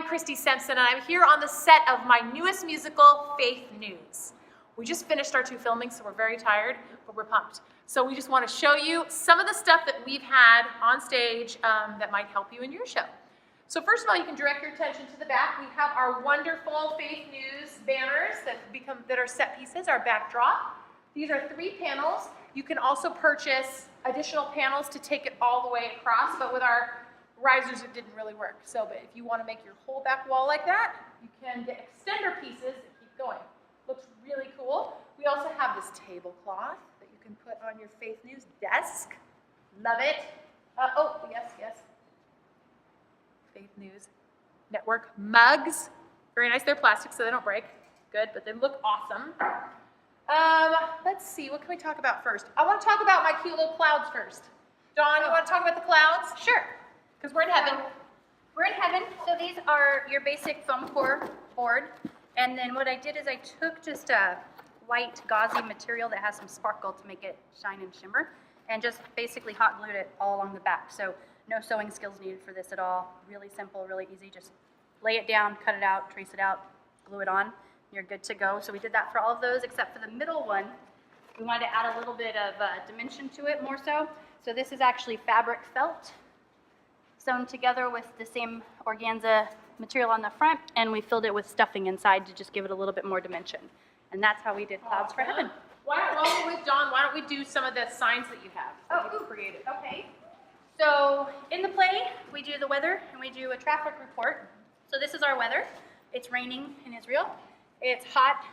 Christy Semsen, and I'm here on the set of my newest musical, Faith News. We just finished our 2 filmings, so we're very tired, but we're pumped. So we just want to show you some of the stuff that we've had on stage that might help you in your show. So first of all, you can direct your attention to the back. We have our wonderful Faith News banners that are set pieces, our backdrop. These are 3 panels. You can also purchase additional panels to take it all the way across, but with our risers it didn't really work. So but if you want to make your whole back wall like that, you can get extender pieces and keep going. Looks really cool. We also have this tablecloth that you can put on your Faith News desk. Love it. Oh, yes. Faith News Network mugs. Very nice. They're plastic, so they don't break. Good, but they look awesome. Let's see, what can we talk about first? I want to talk about my cute little clouds first. Dawn, you want to talk about the clouds? Sure. Because we're in heaven. We're in heaven. So these are your basic foam core board. And then what I did is I took just a white gauzy material that has some sparkle to make it shine and shimmer, and just basically hot glued it all along the back. So no sewing skills needed for this at all. Really simple, really easy. Just lay it down, cut it out, trace it out, glue it on. You're good to go. So we did that for all of those except for the middle one. We wanted to add a little bit of dimension to it more so. So this is actually fabric felt sewn together with the same organza material on the front, and we filled it with stuffing inside to just give it a little bit more dimension. And that's how we did Clouds for Heaven. While we're with Dawn, why don't we do some of the signs that you have? Oh, creative. Okay. So in the play, we do the weather and we do a traffic report. So this is our weather. It's raining in Israel. It's hot,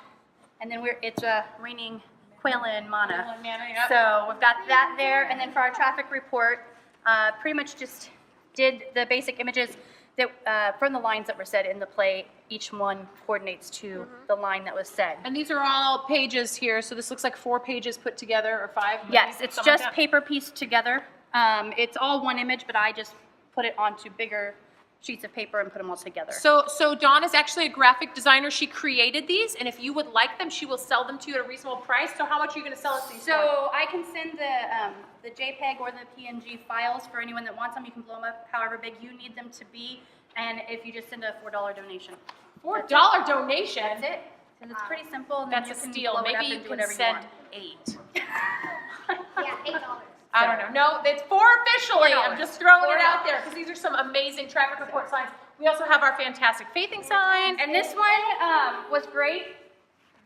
and then it's raining quail and manna. Yep. So we've got that there, and then for our traffic report, pretty much just did the basic images that from the lines that were said in the play. Each one coordinates to the line that was said. And these are all pages here, so this looks like 4 pages put together, or 5? Yes, it's just paper pieced together. It's all one image, but I just put it onto bigger sheets of paper and put them all together. So Dawn is actually a graphic designer. She created these, and if you would like them, she will sell them to you at a reasonable price. So how much are you going to sell us these for? So I can send the JPEG or the PNG files for anyone that wants them. You can blow them up however big you need them to be, and if you just send a $4 donation. $4 donation? That's it. And it's pretty simple. And That's then a you can steal. blow it Maybe up you and do can whatever send you 8. Yeah, $8. I don't know. No, it's 4 officially. I'm just throwing it out there because these are some amazing traffic report signs. We also have our fantastic faithing sign. And this one was great.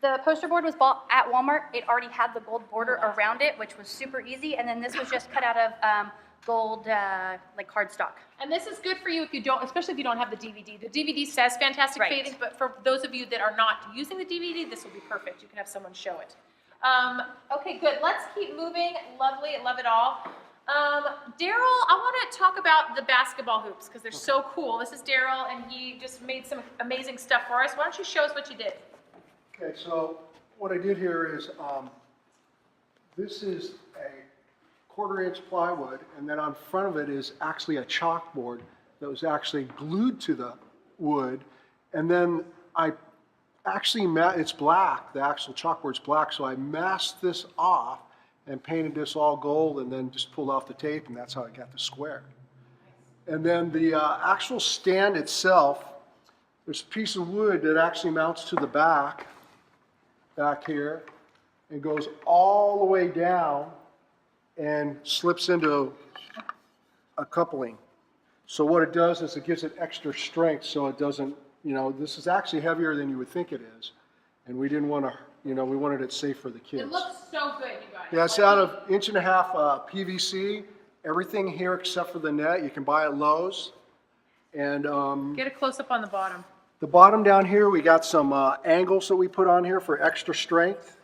The poster board was bought at Walmart. It already had the gold border around it, which was super easy. And then this was just cut out of gold like cardstock. And this is good for you if you don't, especially if you don't have the DVD. The DVD says fantastic faithing, but for those of you that are not using the DVD, this will be perfect. You can have someone show it. Okay, good. Let's keep moving. Lovely. Love it all. Daryl, I want to talk about the basketball hoops because they're so cool. This is Daryl, and he just made some amazing stuff for us. Why don't you show us what you did? Okay, so what I did here is this is a 1/4-inch plywood, and then on front of it is actually a chalkboard that was actually glued to the wood, and then I actually it's black. The actual chalkboard's black, so I masked this off and painted this all gold, and then just pulled off the tape, and that's how I got the square. And then the actual stand itself, there's a piece of wood that actually mounts to the back here, and goes all the way down and slips into a coupling. So what it does is it gives it extra strength, so it doesn't, this is actually heavier than you would think it is, and we didn't want to, we wanted it safe for the kids. It looks so good, you guys. Yeah, it's out of 1.5 inch PVC. Everything here except for the net you can buy at Lowe's. And get a close up on the bottom. The bottom down here, we got some angles that we put on here for extra strength.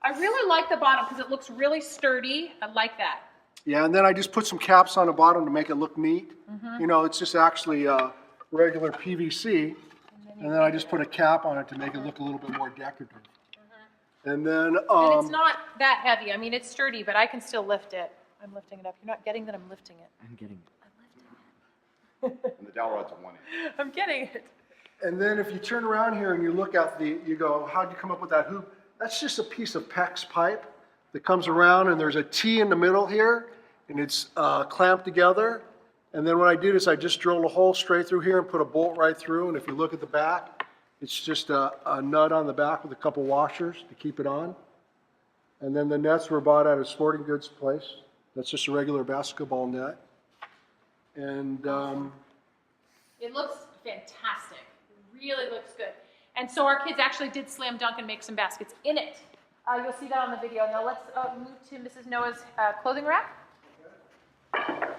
I really like the bottom because it looks really sturdy. I like that. Yeah, and then I just put some caps on the bottom to make it look neat. It's just actually regular PVC, and then I just put a cap on it to make it look a little bit more decorative. And then and it's not that heavy. I mean, it's sturdy, but I can still lift it. I'm lifting it up. You're not getting that I'm lifting it. I'm getting it. I'm lifting it. And the dowel rod's on 1 inch. I'm getting it. And then if you turn around here and you look at you go, how'd you come up with that hoop? That's just a piece of PEX pipe that comes around, and there's a T in the middle here, and it's clamped together, And then what I did is I just drilled a hole straight through here and put a bolt right through. And if you look at the back, it's just a nut on the back with a couple washers to keep it on. And then the nets were bought at a sporting goods place. That's just a regular basketball net. And It looks fantastic. It really looks good. And so our kids actually did slam dunk and make some baskets in it. You'll see that on the video. Now let's move to Mrs. Noah's clothing rack.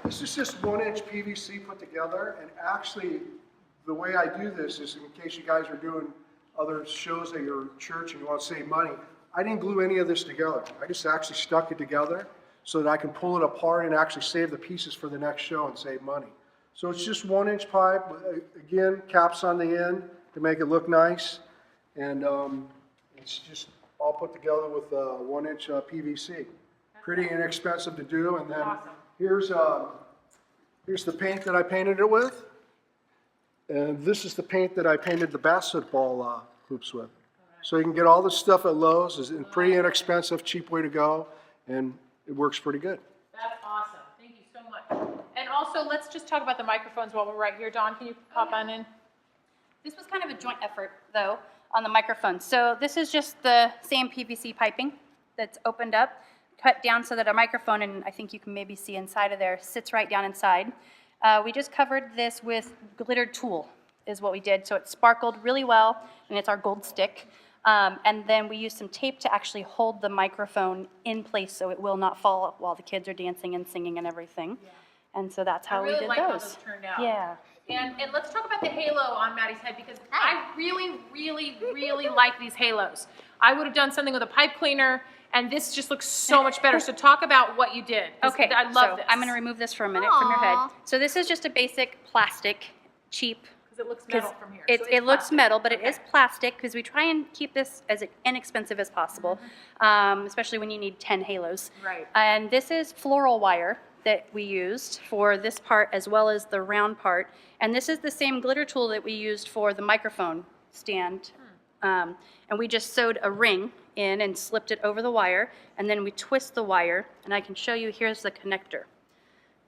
this is just 1-inch PVC put together. And actually, the way I do this is in case you guys are doing other shows at your church and you want to save money, I didn't glue any of this together. I just actually stuck it together so that I can pull it apart and actually save the pieces for the next show and save money. So it's just 1-inch pipe, again, caps on the end to make it look nice. And it's just all put together with 1-inch PVC. Pretty inexpensive to do. And then Awesome. here's the paint that I painted it with. And this is the paint that I painted the basketball hoops with. So you can get all this stuff at Lowe's. It's a pretty inexpensive, cheap way to go. And it works pretty good. That's awesome. Thank you so much. And also, let's just talk about the microphones while we're right here. Dawn, can you pop on in? This was kind of a joint effort, though, on the microphone. So this is just the same PVC piping that's opened up, cut down so that a microphone, and I think you can maybe see inside of there, sits right down inside. We just covered this with glittered tulle is what we did. So it sparkled really well, and it's our gold stick. And then we used some tape to actually hold the microphone in place so it will not fall while the kids are dancing and singing and everything. Yeah. And so that's how I really we did like those. how those turned out. Yeah. And let's talk about the halo on Maddie's head because I really, really, really like these halos. I would have done something with a pipe cleaner, and this just looks so much better. So talk about what you did. Okay, I love this. I'm going to remove this for a minute from your head. So this is just a basic plastic, cheap. Because it looks metal from here. It, So it looks plastic. metal, but it is plastic because we try and keep this as inexpensive as possible, especially when you need 10 halos. Right. And this is floral wire that we used for this part as well as the round part. And this is the same glitter tool that we used for the microphone stand. And we just sewed a ring in and slipped it over the wire, and then we twist the wire, and I can show you, here's the connector.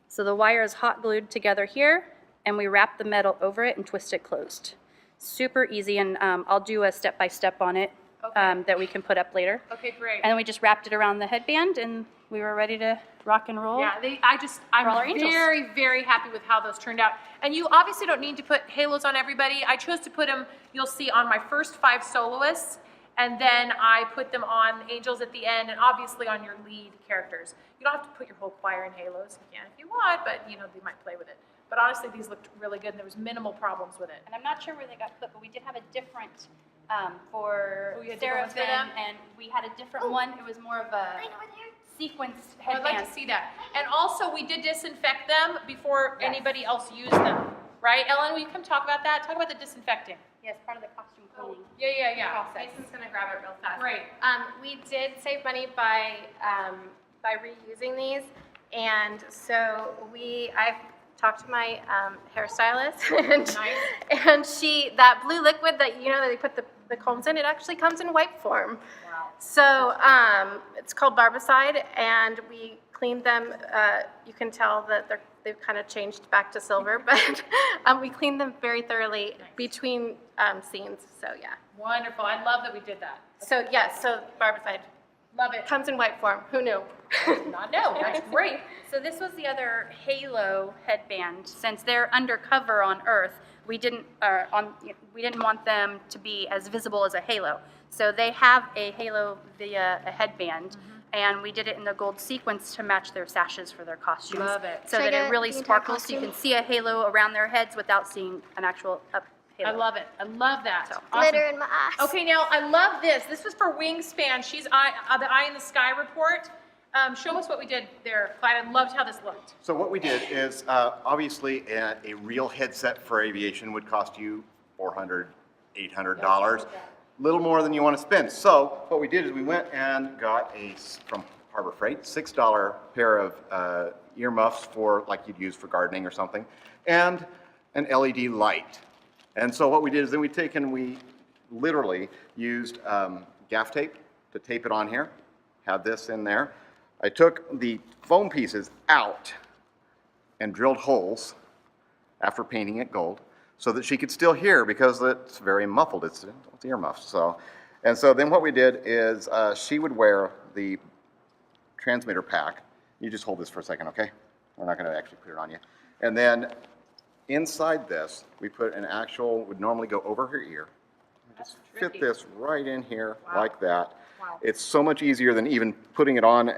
So the wire is hot glued together here, and we wrap the metal over it and twist it closed. Super easy, and I'll do a step-by-step on it that we can put up later. Okay, great. And then we just wrapped it around the headband, and we were ready to rock and roll. Yeah, all our I'm angels. very, very happy with how those turned out. And you obviously don't need to put halos on everybody. I chose to put them, you'll see, on my first 5 soloists, and then I put them on angels at the end, and obviously on your lead characters. You don't have to put your whole choir in halos. You can if you want, but you know, they might play with it. But honestly, these looked really good, and there was minimal problems with it. And I'm not sure where they got put, but we did have a different for Oh, you had different ones for Seraphim, them? and we had a different one. It was more of a sequenced Oh, I'd headband. like to see that. And also, we did disinfect them before anybody else used them, right? Ellen, will you come talk about that? Talk about the disinfecting. Yes, part of the costume cleaning. Yeah. Process. Mason's gonna grab it real fast. Great. We did save money by reusing these, and so I've talked to my hairstylist, and that blue liquid that that they put the combs in, it actually comes in wipe form. Wow. So it's called Barbicide, and we cleaned them. You can tell that they've kind of changed back to silver, but we cleaned them very thoroughly between scenes. So yeah. Wonderful. I love that we did that. So yes, so Barbicide Love it. comes in wipe form. Who knew? Not know. That's great. So this was the other Halo headband. Since they're undercover on Earth, we didn't want them to be as visible as a halo. So they have a halo via a headband, and we did it in the gold sequence to match their sashes for their costumes. Love it. So that it really sparkles, so you can see a halo around their heads without seeing an actual halo. I love it. I love that. So, Awesome. Glitter in my eyes. Okay, now I love this. This was for Wingspan. She's the Eye in the Sky report. Show us what we did there, Clyde. I loved how this looked. So what we did is, obviously, a real headset for aviation would cost you $400, $800, little more than you want to spend. So what we did is we went and got from Harbor Freight, $6 pair of earmuffs for, like you'd use for gardening or something, and an LED light. And so what we did is then we literally used gaff tape to tape it on here, have this in there. I took the foam pieces out and drilled holes after painting it gold so that she could still hear because it's very muffled. It's earmuffs. And so then what we did is she would wear the transmitter pack. You just hold this for a second, okay? We're not going to actually put it on you. And then inside this, we put an actual, would normally go over her ear. Just fit this right in here like that. Wow. It's so much easier than even putting it on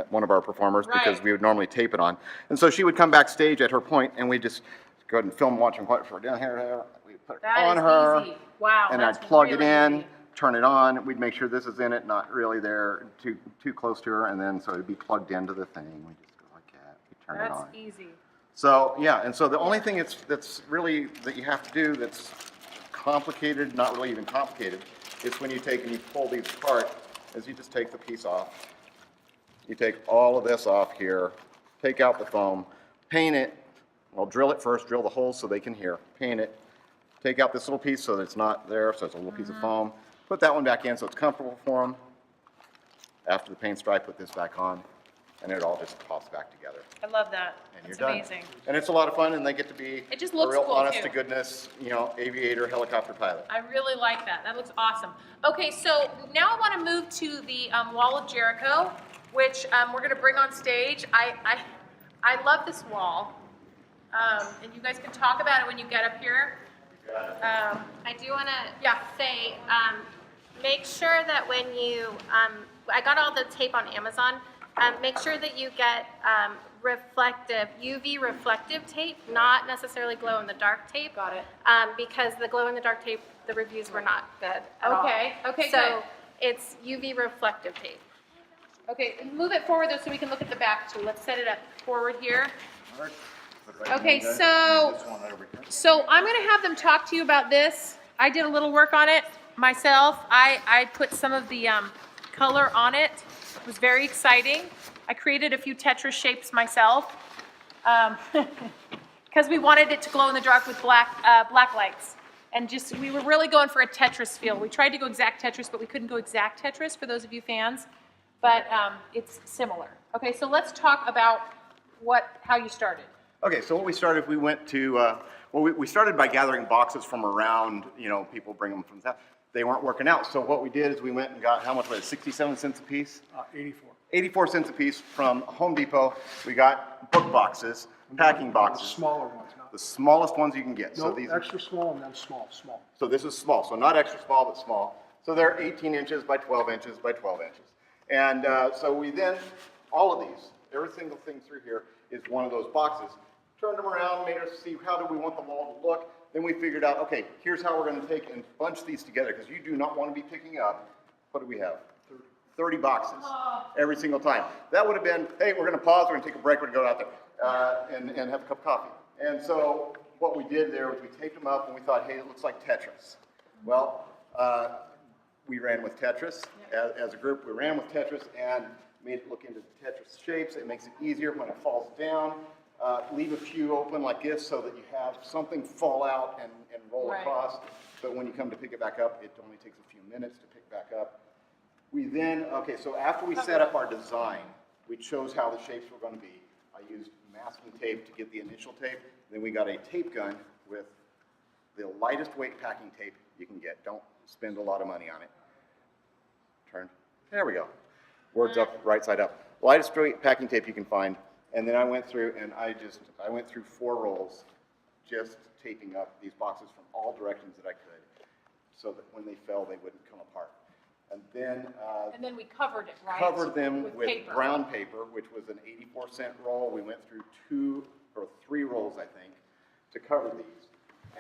one of our performers because we would normally tape it on. And so she would come backstage at her point, and we just go ahead and film watching what for down here. We put it on her. Easy. Wow. And that's I'd plug it really in, easy. turn it on. We'd make sure this is in it, not really there, too close to her, and then so it'd be plugged into the thing. We just go like that. We turn it on. That's easy. So yeah, and so the only thing that's really that you have to do that's complicated, not really even complicated, is when you take and you pull these apart, is you just take the piece off. You take all of this off here, take out the foam, paint it. Well, drill it first, drill the holes so they can hear. Paint it. Take out this little piece so that it's not there, so it's a little piece of foam. Put that one back in so it's comfortable for them. After the paint stripe, put this back on, and it all just pops back together. I love that. And That's you're done. amazing. And it's a lot of fun, and they get to be It just a looks real cool, honest too. to goodness, aviator, helicopter pilot. I really like that. That looks awesome. Okay, so now I want to move to the Wall of Jericho, which we're going to bring on stage. I love this wall, and you guys can talk about it when you get up here. I do want to Yeah. say, make sure that when you, I got all the tape on Amazon. Make sure that you get UV reflective tape, not necessarily glow in the dark tape. Got it. Because the glow in the dark tape, the reviews were not good at all. Okay, good. So it's UV reflective tape. Okay, move it forward though so we can look at the back too. Let's set it up forward here. Okay, so I'm going to have them talk to you about this. I did a little work on it myself. I put some of the color on it. It was very exciting. I created a few Tetris shapes myself because we wanted it to glow in the dark with black lights. And we were really going for a Tetris feel. We tried to go exact Tetris, but we couldn't go exact Tetris for those of you fans. But it's similar. Okay, so let's talk about how you started. Okay, so what we started, we went to, we started by gathering boxes from around, people bring them from that. They weren't working out. So what we did is we went and got, how much was it, 67 cents a piece? 84. 84 cents a piece from Home Depot. We got book boxes, packing The boxes, smaller ones, not. the smallest ones you can get. So No, these extra small and then small. So this is small, so not extra small, but small. So they're 18 inches by 12 inches by 12 inches. And so we then, all of these, every single thing through here is one of those boxes. Turned them around, made us see how do we want the wall to look. Then we figured out, okay, here's how we're going to take and bunch these together because you do not want to be picking up, what do we have? 30 boxes every single time. That would have been, hey, we're going to pause, we're going to take a break, we're going to go out there and have a cup of coffee. And so what we did there was we taped them up and we thought, hey, it looks like Tetris. Well, we ran with Tetris. As a group, we ran with Tetris and made it look into the Tetris shapes. It makes it easier when it falls down. Leave a few open like this so that you have something fall out and roll across. But when you come to pick it back up, it only takes a few minutes to pick back up. We then, okay, so after we set up our design, we chose how the shapes were going to be. I used masking tape to get the initial tape. Then we got a tape gun with the lightest weight packing tape you can get. Don't spend a lot of money on it. Turn. There we go. Words up, right side up. Lightest weight packing tape you can find. And then I went through and I went through 4 rolls just taping up these boxes from all directions that I could so that when they fell, they wouldn't come apart. And then we covered it, right? Covered them with paper. brown paper, which was an 84-cent roll. We went through 2 or 3 rolls, I think, to cover these.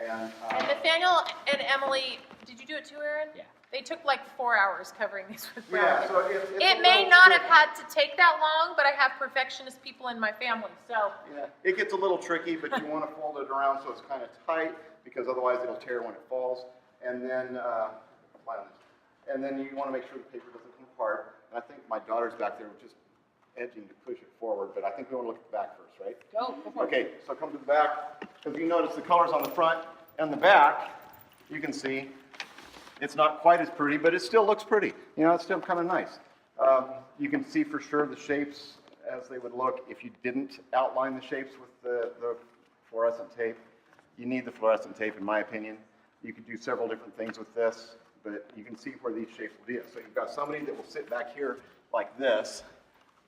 And Nathaniel and Emily, did you do it too, Aaron? Yeah. They took like 4 hours covering these with brown paper. so it's It a may little not have tricky. had to take that long, but I have perfectionist people in my family, so. Yeah, it gets a little tricky, but you want to fold it around so it's kind of tight because otherwise it'll tear when it falls. And then, you want to make sure the paper doesn't come apart. And I think my daughter's back there just edging to push it forward, but I think we want to look at the back first, right? Go for it. Okay, so come to the back, because you notice the colors on the front and the back, you can see it's not quite as pretty, but it still looks pretty. It's still kind of nice. You can see for sure the shapes as they would look if you didn't outline the shapes with the fluorescent tape. You need the fluorescent tape, in my opinion. You could do several different things with this, but you can see where these shapes will be. So you've got somebody that will sit back here like this,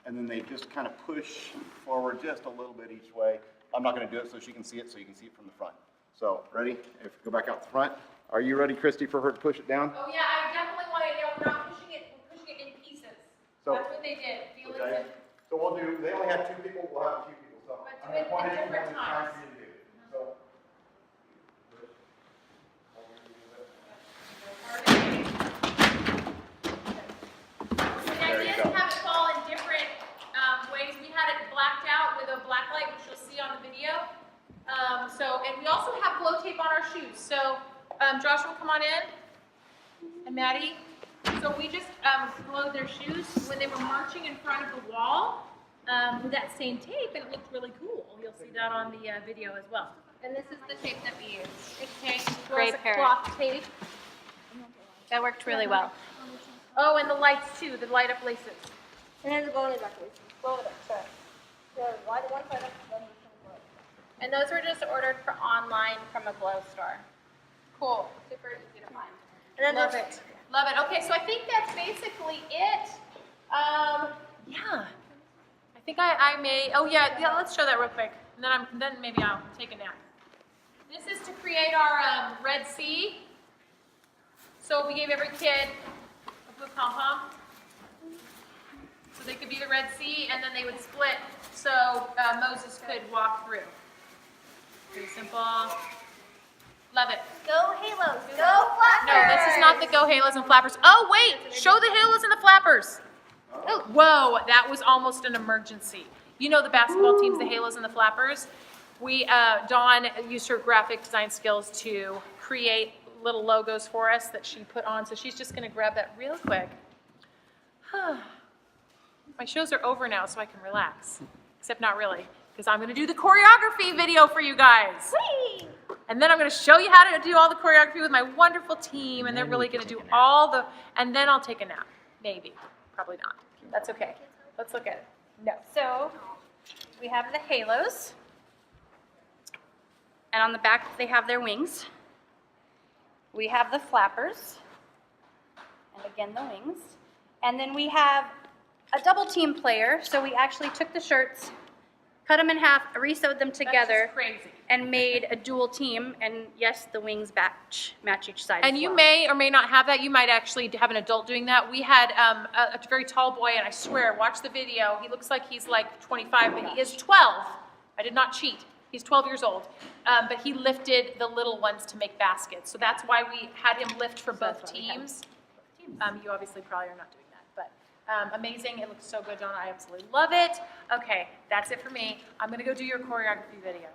and then they just kind of push forward just a little bit each way. I'm not going to do it so she can see it, so you can see it from the front. So, ready? If go back out the front. Are you ready, Christy, for her to push it down? Oh yeah, I definitely want to, we're not pushing it, we're pushing it in pieces. So- That's what they did. Felix Okay. and- So we'll do, they only have 2 people, we'll have a few people. So But I'm do going it to point at it and different it's time times. for you to do it. So. The idea is to have it fall in different ways. We had it blacked out with a black light, which you'll see on the video. And we also have glow tape on our shoes. So Joshua, come on in, and Maddie. So we just glowed their shoes when they were marching in front of the wall with that same tape, and it looked really cool. You'll see that on the video as well. And this is the tape that we use. It's Great pair. cloth tape. That worked really well. Oh, and the lights too, the light up laces. And then the bone is actually blow it up. Sorry. So why the one side up, then you can blow it. And those were just ordered for online from a glow store. Cool. Super easy to find. And then Love there's- it. Love it. Okay, so I think that's basically it. Yeah. I think I may, oh yeah, let's show that real quick. And then maybe I'll take a nap. This is to create our Red Sea. So we gave every kid a blue pom-pom. So they could be the Red Sea, and then they would split so Moses could walk through. Pretty simple. Love it. Go Halos. Go Flappers. No, this is not the Go Halos and Flappers. Oh, wait, show the Halos and the Flappers. Oh, whoa, that was almost an emergency. You know the basketball teams, the Halos and the Flappers? Dawn used her graphic design skills to create little logos for us that she put on, so she's just gonna grab that real quick. My shows are over now, so I can relax. Except not really, because I'm gonna do the choreography video for you guys. Whee! And then I'm going to show you how to do all the choreography with my wonderful team, and they're really going to do all the, and then I'll take a nap. Maybe. Probably not. That's okay. Let's look at it. No. So we have the halos. And on the back, they have their wings. We have the flappers. And again, the wings. And then we have a double team player. So we actually took the shirts, cut them in half, re-sewed them together, That's just crazy. and made a dual team. And yes, the wings match each side. And as you well. may or may not have that. You might actually have an adult doing that. We had a very tall boy, and I swear, watch the video. He looks like he's like 25, but he is 12. I did not cheat. He's 12 years old. But he lifted the little ones to make baskets. So that's why we had him lift for both that's why we had teams. You obviously probably are not doing that, but amazing. It looks so good, Donna. I absolutely love it. Okay, that's it for me. I'm going to go do your choreography video.